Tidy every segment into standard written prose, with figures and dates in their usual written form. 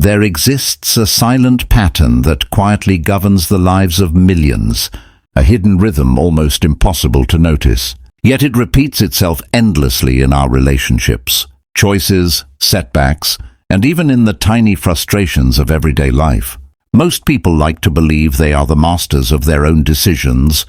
There exists a silent pattern that quietly governs the lives of millions, a hidden rhythm almost impossible to notice. Yet it repeats itself endlessly in our relationships, choices, setbacks, and even in the tiny frustrations of everyday life. Most people like to believe they are the masters of their own decisions,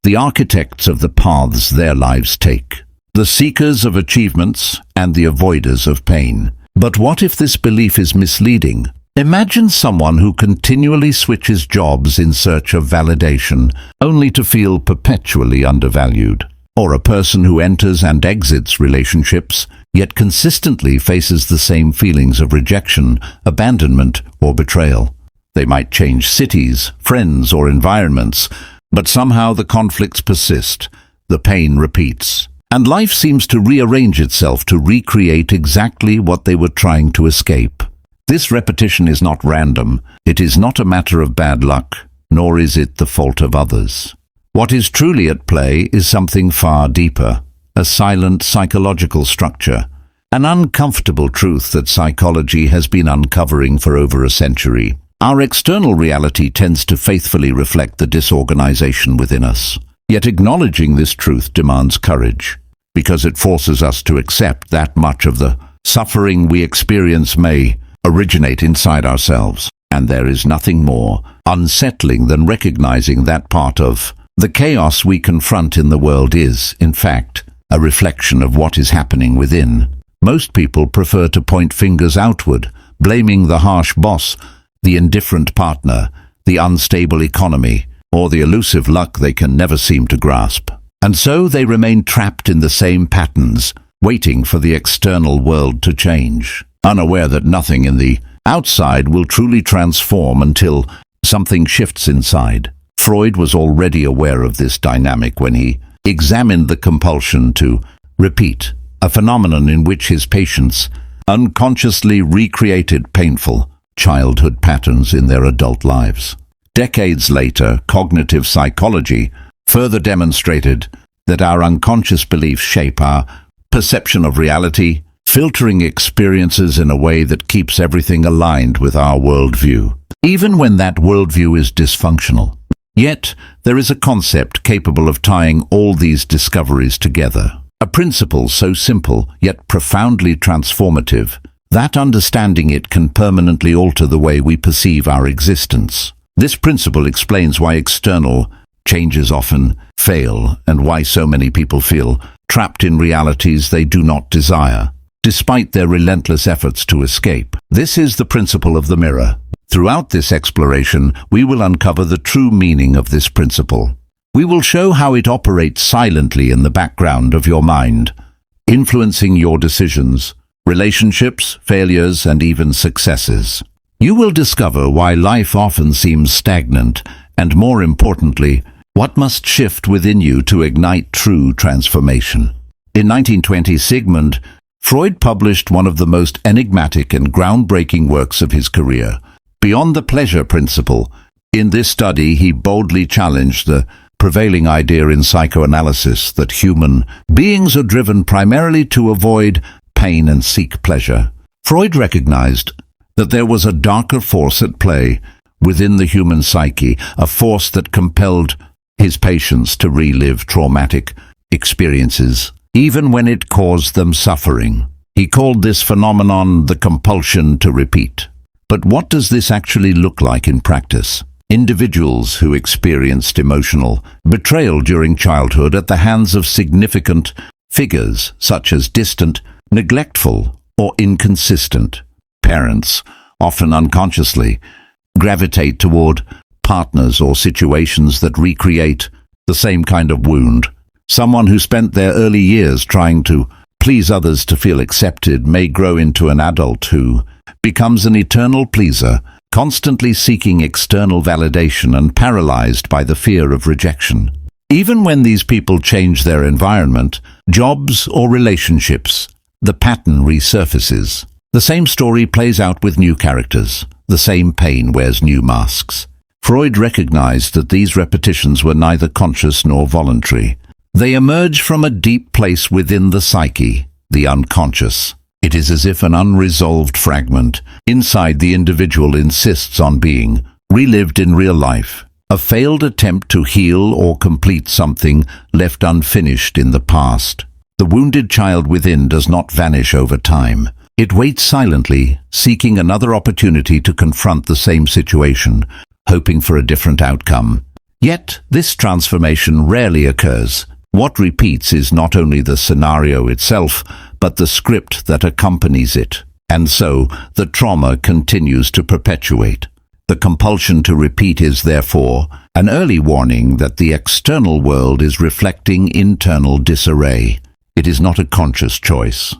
the architects of the paths their lives take, the seekers of achievements and the avoiders of pain. But what if this belief is misleading? Imagine someone who continually switches jobs in search of validation, only to feel perpetually undervalued. Or a person who enters and exits relationships, yet consistently faces the same feelings of rejection, abandonment, or betrayal. They might change cities, friends, or environments, but somehow the conflicts persist, the pain repeats, and life seems to rearrange itself to recreate exactly what they were trying to escape. This repetition is not random. It is not a matter of bad luck, nor is it the fault of others. What is truly at play is something far deeper, a silent psychological structure, an uncomfortable truth that psychology has been uncovering for over a century. Our external reality tends to faithfully reflect the disorganization within us. Yet acknowledging this truth demands courage, because it forces us to accept that much of the suffering we experience may originate inside ourselves. And there is nothing more unsettling than recognizing that part of the chaos we confront in the world is, in fact, a reflection of what is happening within. Most people prefer to point fingers outward, blaming the harsh boss, the indifferent partner, the unstable economy, or the elusive luck they can never seem to grasp. And so they remain trapped in the same patterns, waiting for the external world to change, unaware that nothing in the outside will truly transform until something shifts inside. Freud was already aware of this dynamic when he examined the compulsion to repeat, a phenomenon in which his patients unconsciously recreated painful childhood patterns in their adult lives. Decades later, cognitive psychology further demonstrated that our unconscious beliefs shape our perception of reality, filtering experiences in a way that keeps everything aligned with our worldview, even when that worldview is dysfunctional. Yet, there is a concept capable of tying all these discoveries together, a principle so simple yet profoundly transformative that understanding it can permanently alter the way we perceive our existence. This principle explains why external changes often fail and why so many people feel trapped in realities they do not desire, despite their relentless efforts to escape. This is the principle of the mirror. Throughout this exploration, we will uncover the true meaning of this principle. We will show how it operates silently in the background of your mind, influencing your decisions, relationships, failures, and even successes. You will discover why life often seems stagnant, and more importantly, what must shift within you to ignite true transformation. In 1920, Sigmund Freud published one of the most enigmatic and groundbreaking works of his career, Beyond the Pleasure Principle. In this study, he boldly challenged the prevailing idea in psychoanalysis that human beings are driven primarily to avoid pain and seek pleasure. Freud recognized that there was a darker force at play within the human psyche, a force that compelled his patients to relive traumatic experiences, even when it caused them suffering. He called this phenomenon the compulsion to repeat. But what does this actually look like in practice? Individuals who experienced emotional betrayal during childhood at the hands of significant figures, such as distant, neglectful, or inconsistent parents, often unconsciously, gravitate toward partners or situations that recreate the same kind of wound. Someone who spent their early years trying to please others to feel accepted may grow into an adult who becomes an eternal pleaser, constantly seeking external validation and paralyzed by the fear of rejection. Even when these people change their environment, jobs or relationships, the pattern resurfaces. The same story plays out with new characters. The same pain wears new masks. Freud recognized that these repetitions were neither conscious nor voluntary. They emerge from a deep place within the psyche, the unconscious. It is as if an unresolved fragment inside the individual insists on being relived in real life, a failed attempt to heal or complete something left unfinished in the past. The wounded child within does not vanish over time. It waits silently, seeking another opportunity to confront the same situation, hoping for a different outcome. Yet, this transformation rarely occurs. What repeats is not only the scenario itself, but the script that accompanies it. And so, the trauma continues to perpetuate. The compulsion to repeat is, therefore, an early warning that the external world is reflecting internal disarray. It is not a conscious choice.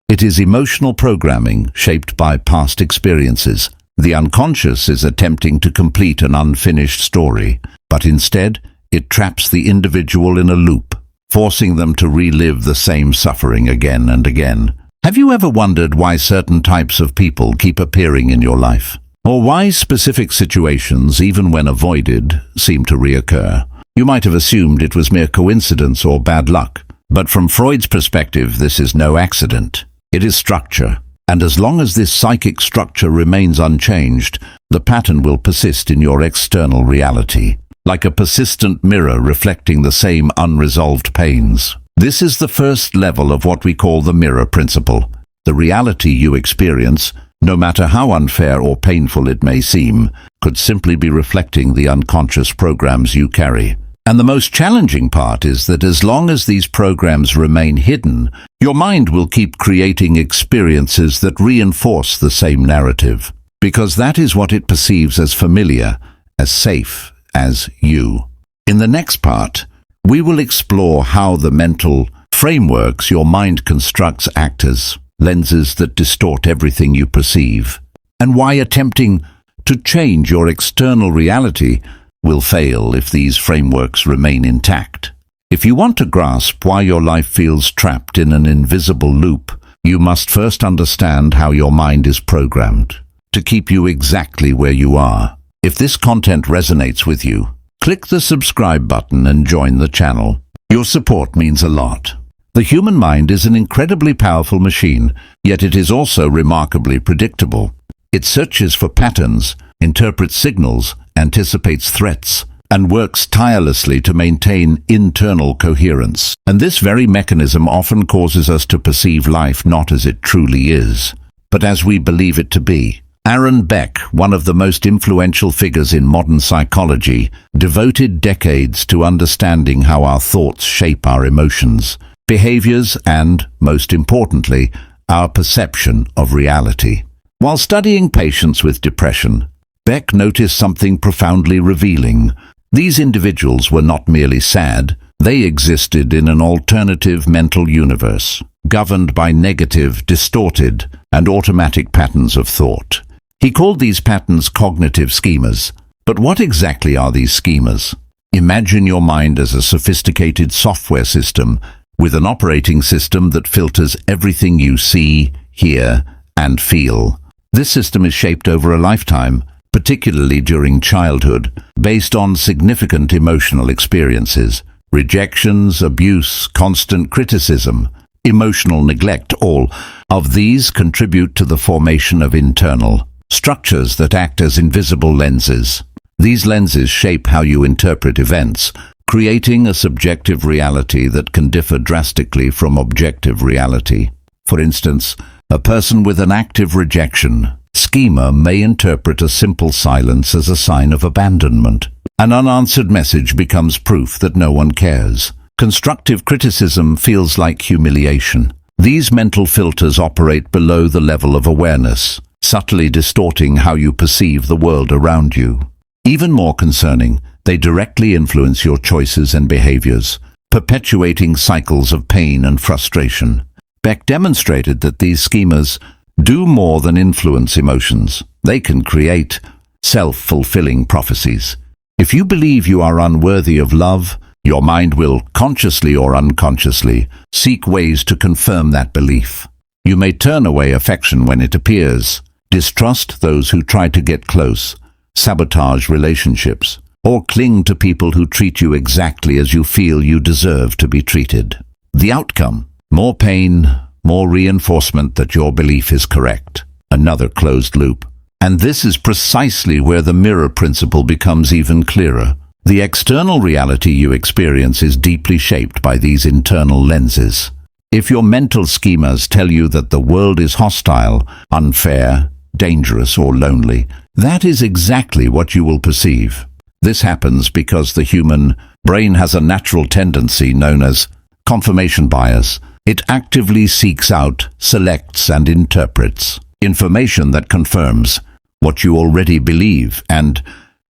It is emotional programming shaped by past experiences. The unconscious is attempting to complete an unfinished story, but instead, it traps the individual in a loop, forcing them to relive the same suffering again and again. Have you ever wondered why certain types of people keep appearing in your life? Or why specific situations, even when avoided, seem to reoccur? You might have assumed it was mere coincidence or bad luck, but from Freud's perspective, this is no accident. It is structure, and as long as this psychic structure remains unchanged, the pattern will persist in your external reality, like a persistent mirror reflecting the same unresolved pains. This is the first level of what we call the mirror principle. The reality you experience, no matter how unfair or painful it may seem, could simply be reflecting the unconscious programs you carry. And the most challenging part is that as long as these programs remain hidden, your mind will keep creating experiences that reinforce the same narrative, because that is what it perceives as familiar, as safe, as you. In the next part, we will explore how the mental frameworks your mind constructs act as lenses that distort everything you perceive, and why attempting to change your external reality will fail if these frameworks remain intact. If you want to grasp why your life feels trapped in an invisible loop, you must first understand how your mind is programmed to keep you exactly where you are. If this content resonates with you, click the subscribe button and join the channel. Your support means a lot. The human mind is an incredibly powerful machine, yet it is also remarkably predictable. It searches for patterns, interprets signals, anticipates threats, and works tirelessly to maintain internal coherence. And this very mechanism often causes us to perceive life not as it truly is, but as we believe it to be. Aaron Beck, one of the most influential figures in modern psychology, devoted decades to understanding how our thoughts shape our emotions, behaviors, and, most importantly, our perception of reality. While studying patients with depression, Beck noticed something profoundly revealing. These individuals were not merely sad, they existed in an alternative mental universe, governed by negative, distorted, and automatic patterns of thought. He called these patterns cognitive schemas. But what exactly are these schemas? Imagine your mind as a sophisticated software system with an operating system that filters everything you see, hear, and feel. This system is shaped over a lifetime, particularly during childhood, based on significant emotional experiences. Rejections, abuse, constant criticism, emotional neglect, all of these contribute to the formation of internal structures that act as invisible lenses. These lenses shape how you interpret events, creating a subjective reality that can differ drastically from objective reality. For instance, a person with an active rejection schema may interpret a simple silence as a sign of abandonment. An unanswered message becomes proof that no one cares. Constructive criticism feels like humiliation. These mental filters operate below the level of awareness, subtly distorting how you perceive the world around you. Even more concerning, they directly influence your choices and behaviors, perpetuating cycles of pain and frustration. Beck demonstrated that these schemas do more than influence emotions. They can create self-fulfilling prophecies. If you believe you are unworthy of love, your mind will, consciously or unconsciously, seek ways to confirm that belief. You may turn away affection when it appears, distrust those who try to get close, sabotage relationships, or cling to people who treat you exactly as you feel you deserve to be treated. The outcome: more pain, more reinforcement that your belief is correct. Another closed loop. And this is precisely where the mirror principle becomes even clearer. The external reality you experience is deeply shaped by these internal lenses. If your mental schemas tell you that the world is hostile, unfair, dangerous, or lonely, that is exactly what you will perceive. This happens because the human brain has a natural tendency known as confirmation bias. It actively seeks out, selects, and interprets information that confirms what you already believe and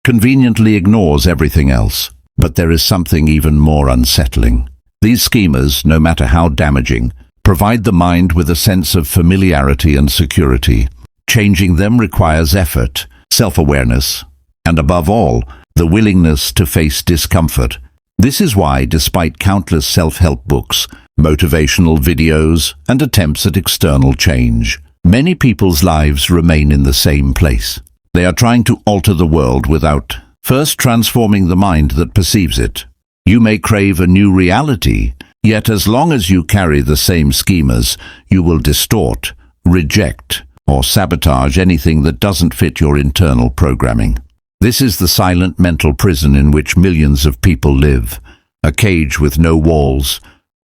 conveniently ignores everything else. But there is something even more unsettling. These schemas, no matter how damaging, provide the mind with a sense of familiarity and security. Changing them requires effort, self-awareness, and above all, the willingness to face discomfort. This is why, despite countless self-help books, motivational videos, and attempts at external change, many people's lives remain in the same place. They are trying to alter the world without first transforming the mind that perceives it. You may crave a new reality, yet as long as you carry the same schemas, you will distort, reject, or sabotage anything that doesn't fit your internal programming. This is the silent mental prison in which millions of people live, a cage with no walls,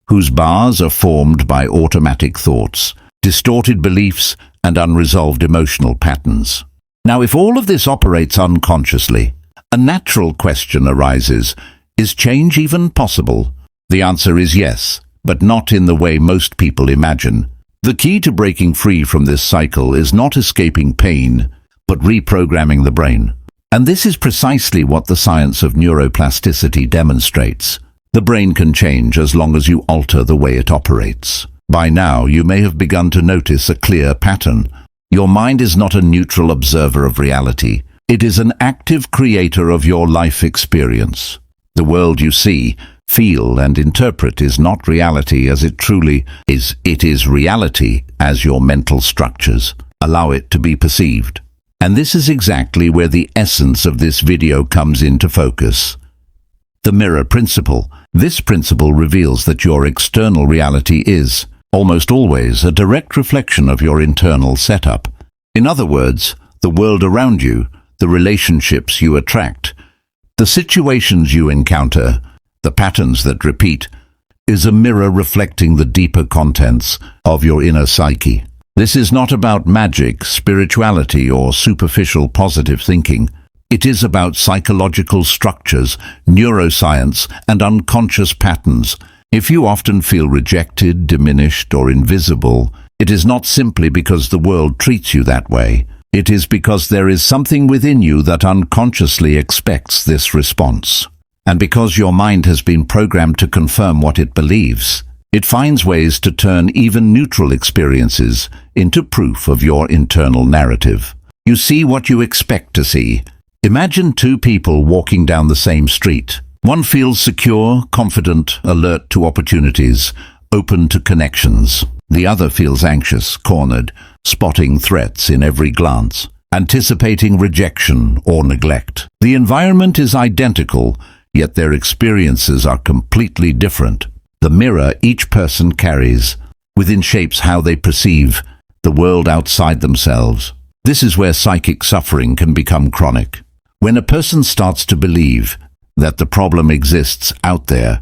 whose bars are formed by automatic thoughts, distorted beliefs, and unresolved emotional patterns. Now, if all of this operates unconsciously, a natural question arises: is change even possible? The answer is yes, but not in the way most people imagine. The key to breaking free from this cycle is not escaping pain, but reprogramming the brain. And this is precisely what the science of neuroplasticity demonstrates. The brain can change as long as you alter the way it operates. By now, you may have begun to notice a clear pattern. Your mind is not a neutral observer of reality. It is an active creator of your life experience. The world you see, feel, and interpret is not reality as it truly is. It is reality as your mental structures allow it to be perceived. And this is exactly where the essence of this video comes into focus. The mirror principle. This principle reveals that your external reality is, almost always, a direct reflection of your internal setup. In other words, the world around you, the relationships you attract, the situations you encounter, the patterns that repeat, is a mirror reflecting the deeper contents of your inner psyche. This is not about magic, spirituality, or superficial positive thinking. It is about psychological structures, neuroscience, and unconscious patterns. If you often feel rejected, diminished, or invisible, it is not simply because the world treats you that way. It is because there is something within you that unconsciously expects this response. And because your mind has been programmed to confirm what it believes, it finds ways to turn even neutral experiences into proof of your internal narrative. You see what you expect to see. Imagine two people walking down the same street. One feels secure, confident, alert to opportunities, open to connections. The other feels anxious, cornered, spotting threats in every glance, anticipating rejection or neglect. The environment is identical, yet their experiences are completely different. The mirror each person carries within shapes how they perceive the world outside themselves. This is where psychic suffering can become chronic. When a person starts to believe that the problem exists out there,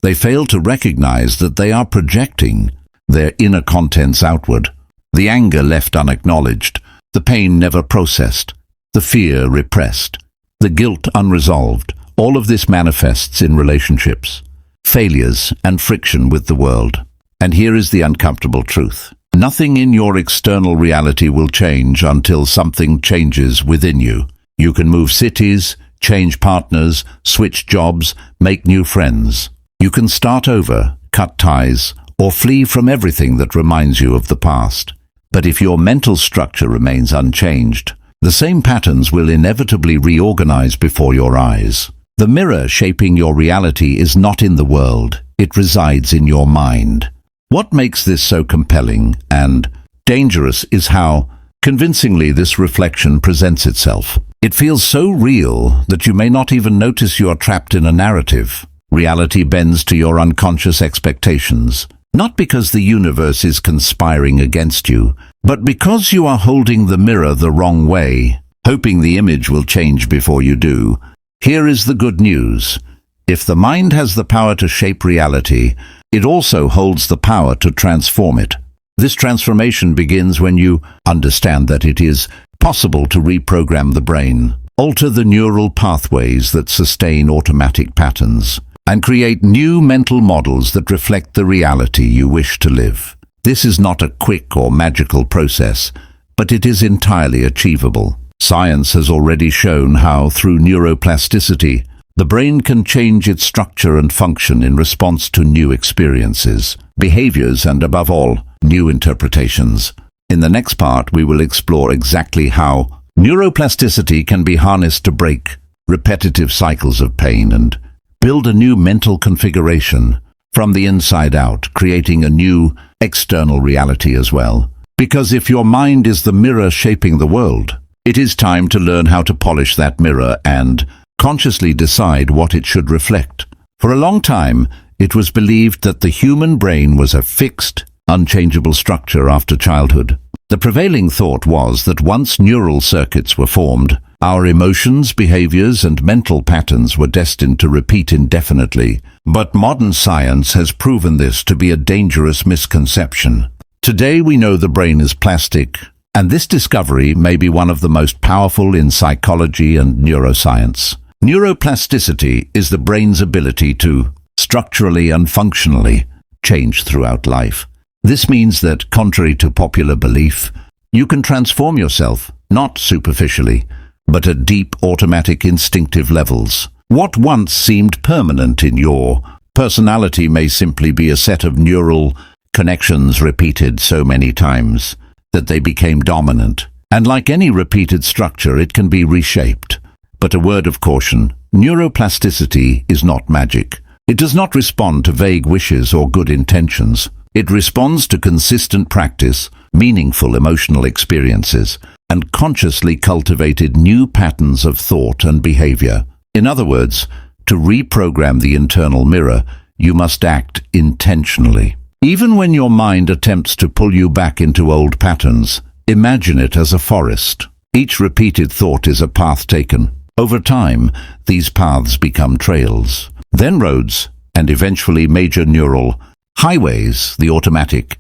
they fail to recognize that they are projecting their inner contents outward. The anger left unacknowledged, the pain never processed, the fear repressed, the guilt unresolved. All of this manifests in relationships, failures, and friction with the world. And here is the uncomfortable truth. Nothing in your external reality will change until something changes within you. You can move cities, change partners, switch jobs, make new friends. You can start over, cut ties, or flee from everything that reminds you of the past. But if your mental structure remains unchanged, the same patterns will inevitably reorganize before your eyes. The mirror shaping your reality is not in the world, it resides in your mind. What makes this so compelling and dangerous is how convincingly this reflection presents itself. It feels so real that you may not even notice you are trapped in a narrative. Reality bends to your unconscious expectations, Not because the universe is conspiring against you, but because you are holding the mirror the wrong way, hoping the image will change before you do. Here is the good news. If the mind has the power to shape reality, it also holds the power to transform it. This transformation begins when you understand that it is possible to reprogram the brain, alter the neural pathways that sustain automatic patterns, and create new mental models that reflect the reality you wish to live. This is not a quick or magical process, but it is entirely achievable. Science has already shown how, through neuroplasticity, the brain can change its structure and function in response to new experiences, behaviors, and above all, new interpretations. In the next part, we will explore exactly how neuroplasticity can be harnessed to break repetitive cycles of pain and build a new mental configuration from the inside out, creating a new external reality as well. Because if your mind is the mirror shaping the world, it is time to learn how to polish that mirror and consciously decide what it should reflect. For a long time, it was believed that the human brain was a fixed, unchangeable structure after childhood. The prevailing thought was that once neural circuits were formed, our emotions, behaviors, and mental patterns were destined to repeat indefinitely. But modern science has proven this to be a dangerous misconception. Today we know the brain is plastic, and this discovery may be one of the most powerful in psychology and neuroscience. Neuroplasticity is the brain's ability to, structurally and functionally, change throughout life. This means that, contrary to popular belief, you can transform yourself, not superficially, but at deep, automatic, instinctive levels. What once seemed permanent in your personality may simply be a set of neural connections repeated so many times that they became dominant. And like any repeated structure, it can be reshaped. But a word of caution, neuroplasticity is not magic. It does not respond to vague wishes or good intentions. It responds to consistent practice, meaningful emotional experiences, and consciously cultivated new patterns of thought and behavior. In other words, to reprogram the internal mirror, you must act intentionally. Even when your mind attempts to pull you back into old patterns, imagine it as a forest. Each repeated thought is a path taken. Over time, these paths become trails, then roads, and eventually major neural highways, the automatic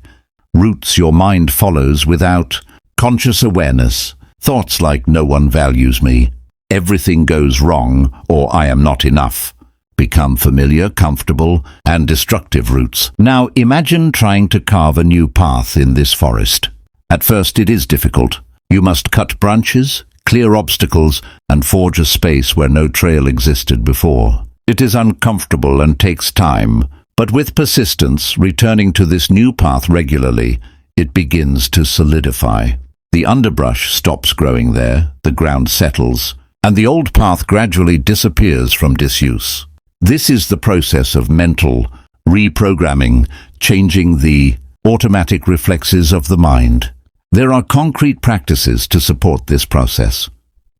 routes your mind follows without conscious awareness. Thoughts like "no one values me," "everything goes wrong," or "I am not enough" become familiar, comfortable, and destructive routes. Now imagine trying to carve a new path in this forest. At first it is difficult. You must cut branches, clear obstacles, and forge a space where no trail existed before. It is uncomfortable and takes time, but with persistence, returning to this new path regularly, it begins to solidify. The underbrush stops growing there, the ground settles, and the old path gradually disappears from disuse. This is the process of mental reprogramming, changing the automatic reflexes of the mind. There are concrete practices to support this process.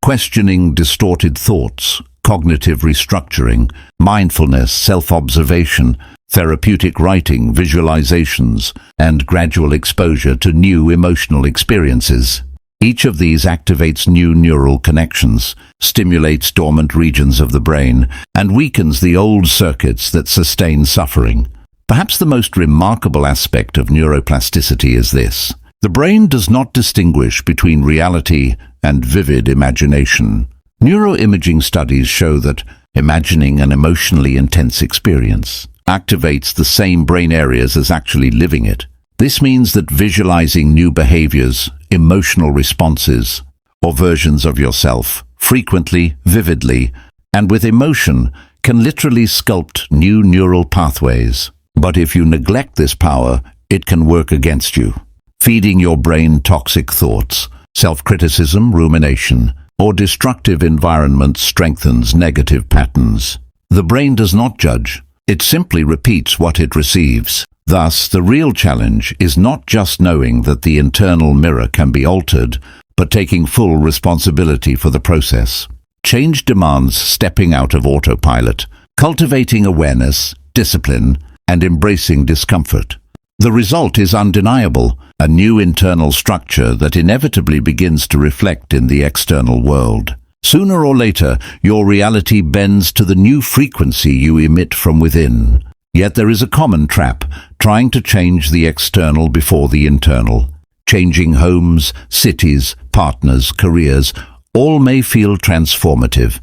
Questioning distorted thoughts, cognitive restructuring, mindfulness, self-observation, therapeutic writing, visualizations, and gradual exposure to new emotional experiences. Each of these activates new neural connections, stimulates dormant regions of the brain, and weakens the old circuits that sustain suffering. Perhaps the most remarkable aspect of neuroplasticity is this: the brain does not distinguish between reality and vivid imagination. Neuroimaging studies show that imagining an emotionally intense experience activates the same brain areas as actually living it. This means that visualizing new behaviors, emotional responses, or versions of yourself frequently, vividly, and with emotion can literally sculpt new neural pathways. But if you neglect this power, it can work against you, feeding your brain toxic thoughts. Self-criticism, rumination, or destructive environments strengthens negative patterns. The brain does not judge. It simply repeats what it receives. Thus, the real challenge is not just knowing that the internal mirror can be altered, but taking full responsibility for the process. Change demands stepping out of autopilot, cultivating awareness, discipline, and embracing discomfort. The result is undeniable, a new internal structure that inevitably begins to reflect in the external world. Sooner or later, your reality bends to the new frequency you emit from within. Yet there is a common trap, trying to change the external before the internal. Changing homes, cities, partners, careers, all may feel transformative.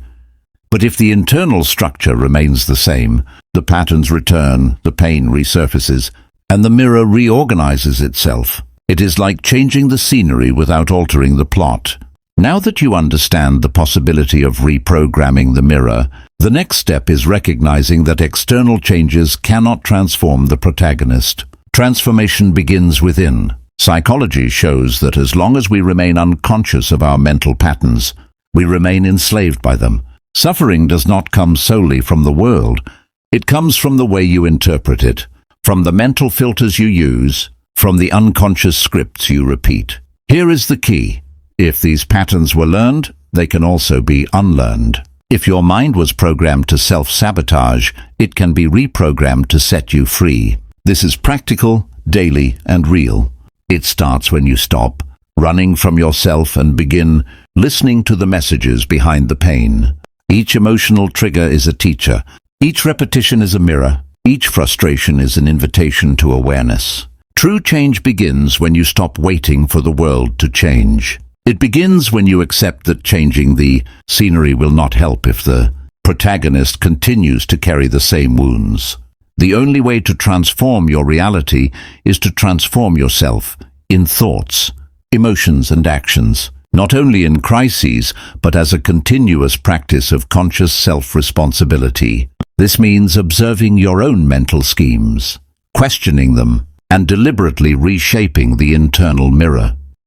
But if the internal structure remains the same, the patterns return, the pain resurfaces, and the mirror reorganizes itself. It is like changing the scenery without altering the plot. Now that you understand the possibility of reprogramming the mirror, the next step is recognizing that external changes cannot transform the protagonist. Transformation begins within. Psychology shows that as long as we remain unconscious of our mental patterns, we remain enslaved by them. Suffering does not come solely from the world. It comes from the way you interpret it, from the mental filters you use, from the unconscious scripts you repeat. Here is the key. If these patterns were learned, they can also be unlearned. If your mind was programmed to self-sabotage, it can be reprogrammed to set you free. This is practical, daily, and real. It starts when you stop running from yourself and begin listening to the messages behind the pain. Each emotional trigger is a teacher. Each repetition is a mirror. Each frustration is an invitation to awareness. True change begins when you stop waiting for the world to change. It begins when you accept that changing the scenery will not help if the protagonist continues to carry the same wounds. The only way to transform your reality is to transform yourself in thoughts, emotions, and actions, not only in crises, but as a continuous practice of conscious self-responsibility. This means observing your own mental schemes, questioning them, and deliberately reshaping the internal mirror.